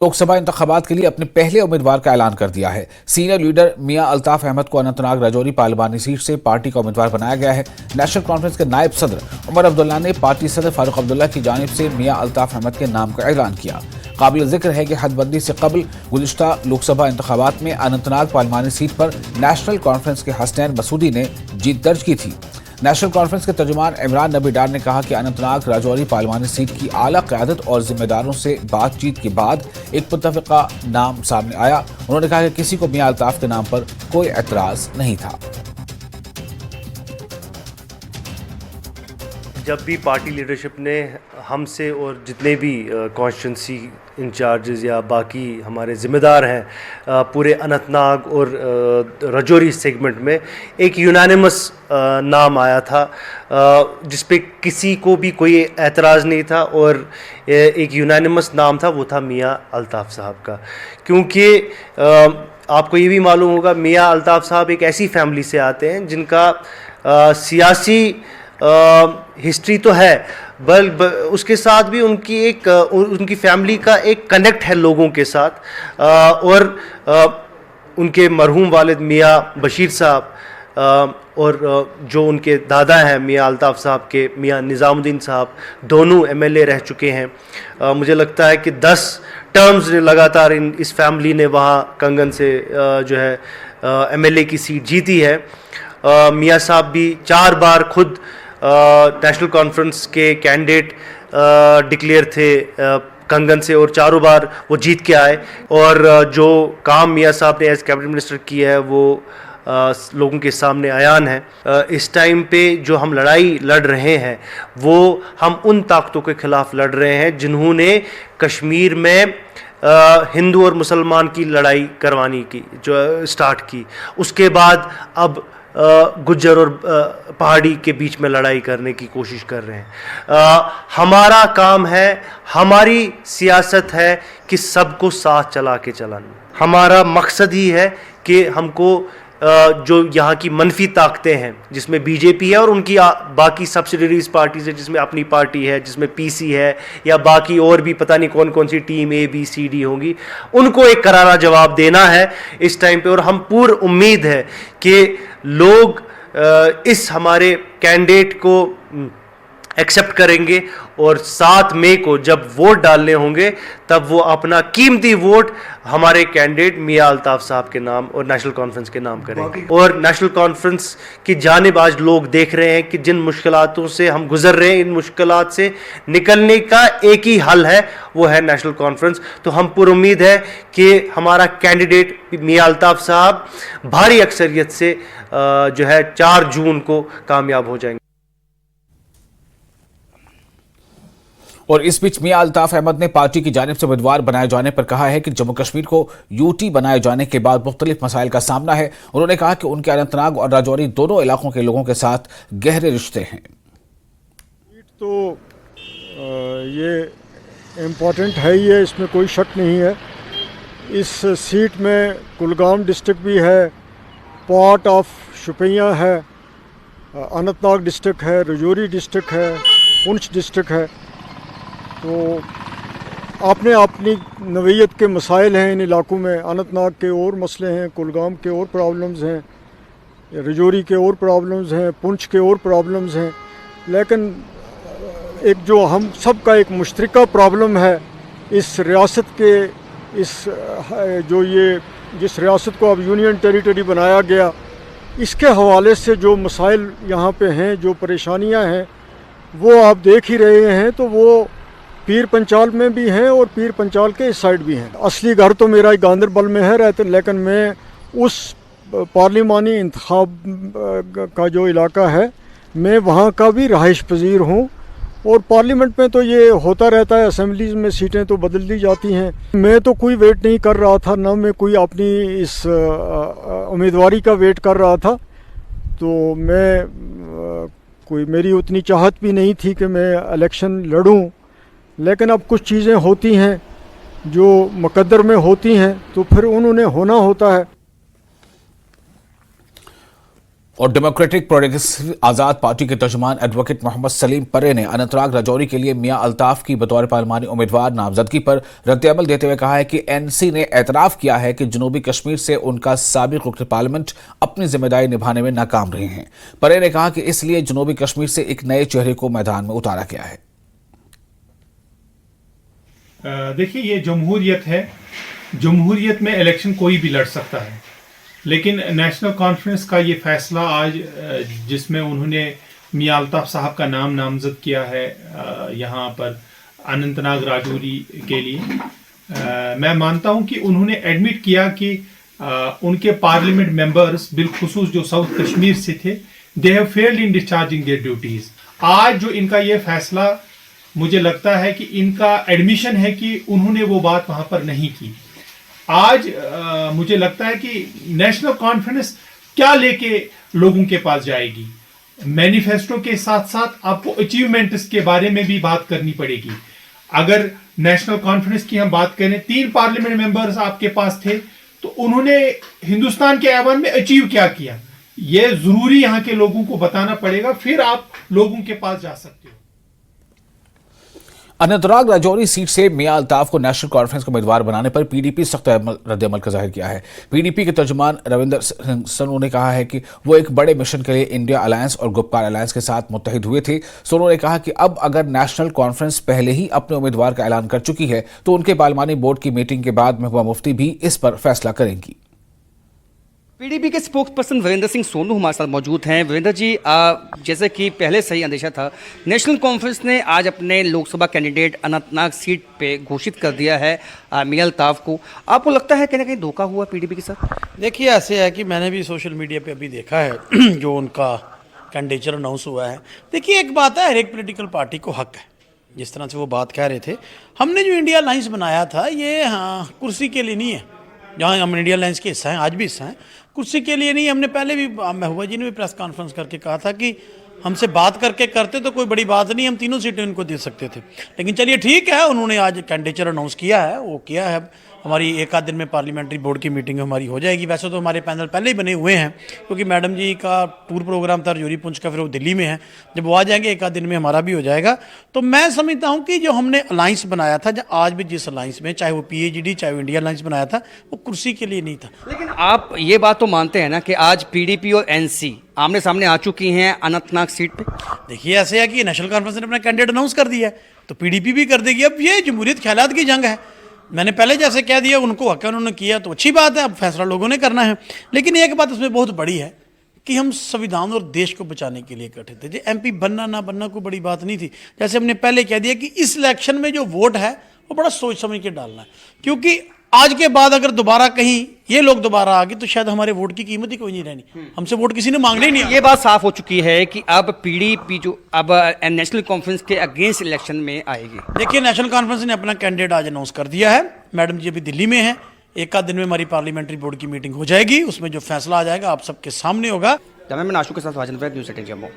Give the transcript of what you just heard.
लोकसभा इंतखाबात के लिए अपने पहले उम्मीदवार का ऐलान कर दिया है। सीनियर लीडर मियां अल्ताफ अहमद को अनंतनाग राजौरी पार्लिमानी सीट से पार्टी का उम्मीदवार बनाया गया है। नेशनल कॉन्फ्रेंस के नायब सदर उमर अब्दुल्ला ने पार्टी सदर फारूक अब्दुल्ला की जानिब से मियां अल्ताफ अहमद के नाम का ऐलान किया। काबिल जिक्र है कि हदबंदी से कबल गुज़िश्ता लोकसभा इंतखाबात में अनंतनाग पार्लिमानी सीट पर नेशनल कॉन्फ्रेंस के हसनैन मसूदी ने जीत दर्ज की थी। नेशनल कॉन्फ्रेंस के तर्जुमान इमरान नबी डार ने कहा कि अनंतनाग राजौरी पार्लिमानी सीट की आला क़यादत और जिम्मेदारों से बातचीत के बाद एक मुत्तफ़िक़ा नाम सामने आया। उन्होंने कहा कि किसी को मियां अल्ताफ के नाम पर कोई एतराज़ नहीं था। जब भी पार्टी लीडरशिप ने हमसे और जितने भी कॉन्स्टिट्यूंसी इंचार्जेस या बाकी हमारे ज़िम्मेदार हैं पूरे अनंतनाग और राजौरी सेगमेंट में एक यूनानिमस नाम आया था जिस पे किसी को भी कोई एतराज़ नहीं था और एक यूनानिमस नाम था, वो था मियां अल्ताफ साहब का। क्योंकि आपको ये भी मालूम होगा मियां अल्ताफ साहब एक ऐसी फैमिली से आते हैं जिनका सियासी हिस्ट्री तो है, उसके साथ भी उनकी फैमिली का एक कनेक्ट है लोगों के साथ। और उनके मरहूम वालिद मियां बशीर साहब और जो उनके दादा हैं मियां अल्ताफ साहब के मियां निज़ामुद्दीन साहब, दोनों एमएलए रह चुके हैं। मुझे लगता है कि 10 टर्म्स लगातार इस फैमिली ने वहाँ कंगन से जो है एमएलए की सीट जीती है। मियां साहब भी 4 बार खुद नेशनल कॉन्फ्रेंस के कैंडिडेट डिक्लेयर थे कंगन से और 4 बार वो जीत के आए। और जो काम मियां साहब ने एज कैबिनेट मिनिस्टर किया है वो लोगों के सामने आयान है। इस टाइम पे जो हम लड़ाई लड़ रहे हैं वो हम उन ताकतों के खिलाफ लड़ रहे हैं जिन्होंने कश्मीर में हिंदू और मुसलमान की लड़ाई करवाने की जो स्टार्ट की, उसके बाद अब गुज्जर और पहाड़ी के बीच में लड़ाई करने की कोशिश कर रहे हैं। हमारा काम है, हमारी सियासत है कि सबको साथ चला के चलाना। हमारा मकसद ही है कि हमको जो यहाँ की मनफी ताकतें हैं जिसमें बीजेपी है और उनकी बाकी सब्सिडरीज पार्टीज है, जिसमें अपनी पार्टी है, जिसमें पीसी है या बाकी और भी पता नहीं कौन कौन सी टीम ABCD होंगी, उनको एक करारा जवाब देना है इस टाइम पे। और हम पूरी उम्मीद है कि लोग इस हमारे कैंडिडेट को एक्सेप्ट करेंगे और 7 मई को जब वोट डालने होंगे तब वो अपना कीमती वोट हमारे कैंडिडेट मियां अल्ताफ साहब के नाम और नेशनल कॉन्फ्रेंस के नाम करेंगे। और नेशनल कॉन्फ्रेंस की जानिब आज लोग देख रहे हैं कि जिन मुश्किलातों से हम गुजर रहे हैं, इन मुश्किलात से निकलने का एक ही हल है, वो है नेशनल कॉन्फ्रेंस। तो हम पूरी उम्मीद है कि हमारा कैंडिडेट मियां अल्ताफ साहब भारी अक्सरियत से जो है 4 जून को कामयाब हो जाएंगे। और इस बीच मियां अल्ताफ अहमद ने पार्टी की जानिब से उम्मीदवार बनाए जाने पर कहा है कि जम्मू कश्मीर को UT बनाए जाने के बाद मुख्तलिफ मसाइल का सामना है। उन्होंने कहा कि उनके अनंतनाग और राजौरी दोनों इलाकों के लोगों के साथ गहरे रिश्ते हैं। तो ये इम्पोर्टेंट है ही है, इसमें कोई शक नहीं है। इस सीट में कुलगाम डिस्ट्रिक्ट भी है, पार्ट ऑफ शुपियाँ है, अनंतनाग डिस्ट्रिक्ट है, राजौरी डिस्ट्रिक्ट है, पुंछ डिस्ट्रिक्ट है। तो आपने अपनी नवीयत के मसाइल हैं इन इलाकों में। अनंतनाग के और मसले हैं, कुलगाम के और प्रॉब्लम्स हैं, राजौरी के और प्रॉब्लम्स हैं, पुंछ के और प्रॉब्लम्स हैं। लेकिन एक जो हम सब का एक मुश्तरका प्रॉब्लम है इस रियासत के, जिस रियासत को अब यूनियन टेरिटरी बनाया गया, इसके हवाले से जो मसाइल यहाँ पे हैं, जो परेशानियाँ हैं, वो आप देख ही रहे हैं। तो वो पीर पंचाल में भी हैं और पीर पंचाल के इस साइड भी हैं। असली घर तो मेरा गांदरबल में है रहते, लेकिन मैं उस पार्लिमानी इंतखाब का जो इलाका है, मैं वहाँ का भी रहाइश पजीर हूँ। और पार्लियामेंट में तो ये होता रहता है, असेंबलीज में सीटें तो बदल दी जाती हैं। मैं तो कोई वेट नहीं कर रहा था, ना मैं कोई अपनी इस उम्मीदवारी का वेट कर रहा था। तो मैं कोई मेरी उतनी चाहत भी नहीं थी कि मैं इलेक्शन लड़ूं। लेकिन अब कुछ चीज़ें होती हैं जो मुकद्दर में होती हैं, तो फिर उन्होंने होना होता है। और डेमोक्रेटिक प्रोग्रेसिव आजाद पार्टी के तर्जुमान एडवोकेट मोहम्मद सलीम परे ने अनंतनाग राजौरी के लिए मियां अल्ताफ की बतौर पार्लिमानी उम्मीदवार नामजदगी पर रद्दअमल देते हुए कहा है कि एनसी ने एतराफ किया है कि जनूबी कश्मीर से उनका साबिक रुकन पार्लियामेंट अपनी जिम्मेदारी निभाने में नाकाम रहे हैं। परे ने कहा कि इसलिए जनूबी कश्मीर से एक नए चेहरे को मैदान में उतारा गया है। देखिए, ये जमहूरियत है। जमहूरियत में इलेक्शन कोई भी लड़ सकता है, लेकिन नेशनल कॉन्फ्रेंस का ये फैसला आज जिसमें उन्होंने मियां अल्ताफ साहब का नाम नामजद किया है यहाँ पर अनंतनाग राजौरी के लिए, मैं मानता हूँ कि उन्होंने एडमिट किया कि उनके पार्लियामेंट मेंबर्स बिलखुसूस जो साउथ कश्मीर से थे, they have failed in discharging their duties. आज जो इनका ये फैसला, मुझे लगता है कि इनका एडमिशन है कि उन्होंने वो बात वहां पर नहीं की। आज मुझे लगता है कि नेशनल कॉन्फ्रेंस क्या लेके लोगों के पास जाएगी। मैनिफेस्टो के साथ साथ आपको अचीवमेंट्स के बारे में भी बात करनी पड़ेगी। अगर नेशनल कॉन्फ्रेंस की हम बात करें, 3 पार्लियामेंट मेंबर्स आपके पास थे, तो उन्होंने हिंदुस्तान के ऐवान में अचीव क्या किया, ये जरूरी यहाँ के लोगों को बताना पड़ेगा, फिर आप लोगों के पास जा सकते हो। अनंतनाग राजौरी सीट से मियां अल्ताफ को नेशनल कॉन्फ्रेंस का उम्मीदवार बनाने पर पीडीपी सख्त रद्दअमल का जाहिर किया है। पीडीपी के तर्जुमान रविंदर सिंह सोनू ने कहा है कि वो एक बड़े मिशन के लिए इंडिया अलायंस और गुपकार अलायंस के साथ मुत्तहिद हुए थे। सोनू ने कहा कि अब अगर नेशनल कॉन्फ्रेंस पहले ही अपने उम्मीदवार का ऐलान कर चुकी है तो उनके पार्लिमानी बोर्ड की मीटिंग के बाद महबूबा मुफ्ती भी इस पर फैसला करेंगी। पीडीपी के स्पोक्स पर्सन वीरेंद्र सिंह सोनू हमारे साथ मौजूद हैं। वीरेंद्र जी, जैसे कि पहले से ही अंदेशा था, नेशनल कॉन्फ्रेंस ने आज अपने लोकसभा कैंडिडेट अनंतनाग सीट पे घोषित कर दिया है मियां अल्ताफ को। आपको लगता है कहीं ना कहीं धोखा हुआ पीडीपी के साथ? देखिए, ऐसे है कि मैंने भी सोशल मीडिया पे अभी देखा है जो उनका कैंडिडेचर अनाउंस हुआ है। देखिए, एक बात है, हर एक पॉलिटिकल पार्टी को हक है, जिस तरह से वो बात कह रहे थे। हमने जो इंडिया अलायंस बनाया था, ये कुर्सी के लिए नहीं है। जहाँ हम इंडिया अलायंस के हिस्सा हैं, आज भी हिस्सा हैं, कुर्सी के लिए नहीं। हमने पहले भी, महबूबा जी ने भी प्रेस कॉन्फ्रेंस करके कहा था कि हमसे बात करके करते तो कोई बड़ी बात नहीं, हम 3 सीटें उनको दे सकते थे। लेकिन चलिए ठीक है, उन्होंने आज कैंडिडेचर अनाउंस किया है, वो किया है। हमारी एक आध दिन में पार्लियामेंट्री बोर्ड की मीटिंग हमारी हो जाएगी। वैसे तो हमारे पैनल पहले ही बने हुए हैं, क्योंकि मैडम जी का टूर प्रोग्राम था राजौरी पुंछ का, फिर वो दिल्ली में है। जब वो आ जाएंगे, एक आध दिन में हमारा भी हो जाएगा। तो मैं समझता हूँ कि जो हमने अलायंस बनाया था, आज भी जिस अलायंस में, चाहे वो PAGD चाहे वो इंडिया अलायंस बनाया था, वो कुर्सी के लिए नहीं था। लेकिन आप ये बात तो मानते हैं ना कि आज पीडीपी और एनसी आमने सामने आ चुकी हैं अनंतनाग सीट पे? देखिए, ऐसे है कि नेशनल कॉन्फ्रेंस ने अपना कैंडिडेट अनाउंस कर दिया है, तो पीडीपी भी कर देगी। अब ये जमहूरियत ख्यालात की जंग है। मैंने पहले जैसे कह दिया, उनको हक है, उन्होंने किया तो अच्छी बात है, अब फैसला लोगों ने करना है। लेकिन एक बात उसमें बहुत बड़ी है कि हम संविधान और देश को बचाने के लिए इकट्ठे थे। जो MP बनना ना बनना कोई बड़ी बात नहीं थी। जैसे हमने पहले कह दिया कि इस इलेक्शन में जो वोट है वो बड़ा सोच समझ के डालना है, क्योंकि आज के बाद अगर दोबारा कहीं ये लोग दोबारा आ गए तो शायद हमारे वोट की कीमत ही कोई नहीं रहनी। हमसे वोट किसी ने मांगने ही नहीं। ये बात साफ हो चुकी है कि अब पीडीपी जो अब नेशनल कॉन्फ्रेंस के अगेंस्ट इलेक्शन में आएगी। देखिए, नेशनल कॉन्फ्रेंस ने अपना कैंडिडेट आज अनाउंस कर दिया है। मैडम जी अभी दिल्ली में है, एक आध दिन में हमारी पार्लियामेंट्री बोर्ड की मीटिंग हो जाएगी, उसमें जो फैसला आ जाएगा आप सबके सामने होगा। मैं आशु के साथ वाजन न्यूज़ 18 जम्मू।